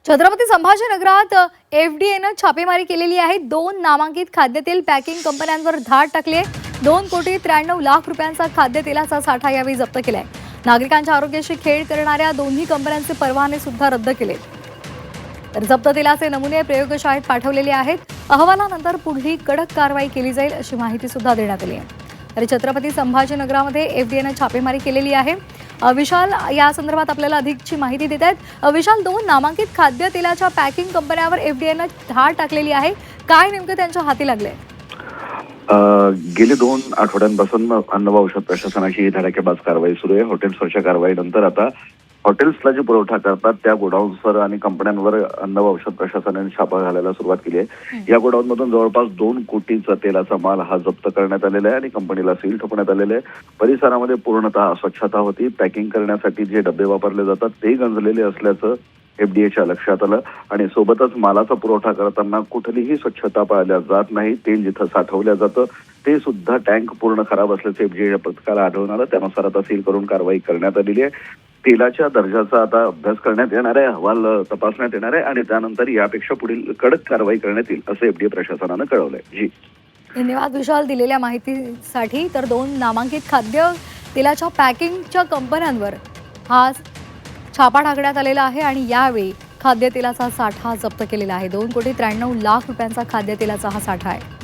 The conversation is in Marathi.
छत्रपती संभाजीनगरात एफडीएनं छापेमारी केलेली आहे। 2 नामांकित खाद्यतेल पॅकिंग कंपन्यांवर धाड टाकली आहे। 2,93,00,000 रुपयांचा खाद्यतेलाचा साठा यावेळी जप्त केलाय। नागरिकांच्या आरोग्याशी खेळ करणाऱ्या दोन्ही कंपन्यांचे परवाने सुद्धा रद्द केले। तर जप्त तेलाचे नमुने प्रयोगशाळेत पाठवलेले आहेत। अहवालानंतर पुढील कडक कारवाई केली जाईल अशी माहिती सुद्धा देण्यात आली आहे। तर छत्रपती संभाजीनगरामध्ये एफडीएनं छापेमारी केलेली आहे। विशाल या संदर्भात आपल्याला अधिकची माहिती देत आहेत। विशाल, 2 नामांकित खाद्यतेलाच्या पॅकिंग कंपन्यांवर एफडीएनं धाड टाकलेली आहे। काय नेमकं त्यांच्या हाती लागले? गेले 2 आठवड्यांपासून अन्न व औषध प्रशासनाची ही धडाकेबाज कारवाई सुरू आहे। हॉटेल्सवरच्या कारवाईनंतर आता हॉटेल्सला जे पुरवठा करतात त्या गोडाऊन्सवर आणि कंपन्यांवर अन्न व औषध प्रशासनाने छापा घालायला सुरुवात केली आहे। या गोडाऊनमधून जवळपास 2 कोटीचा तेलाचा माल हा जप्त करण्यात आलेला आहे आणि कंपनीला सील ठोकण्यात आलेले आहे। परिसरामध्ये पूर्णतः अस्वच्छता होती। पॅकिंग करण्यासाठी जे डबे वापरले जातात ते गंजलेले असल्याचं एफडीएच्या लक्षात आलं आणि सोबतच मालाचा पुरवठा करताना कुठलीही स्वच्छता पाळल्या जात नाही। तेल जिथं साठवलं जातं ते सुद्धा टँक पूर्ण खराब असल्याचे एफडीए पथकाला आढळून आलं। त्यानुसार आता सील करून कारवाई करण्यात आलेली आहे। तेलाच्या दर्जाचा आता अभ्यास करण्यात येणार आहे, अहवाल तपासण्यात येणार आहे आणि त्यानंतर यापेक्षा पुढील कडक कारवाई करण्यात येईल असं एफडीए प्रशासनानं कळवलंय। जी धन्यवाद विशाल दिलेल्या माहितीसाठी। तर 2 नामांकित खाद्य तेलाच्या पॅकिंगच्या कंपन्यांवर हा छापा टाकण्यात आलेला आहे आणि यावेळी खाद्यतेलाचा साठा जप्त केलेला आहे। 2,93,00,000 रुपयांचा खाद्यतेलाचा हा साठा आहे।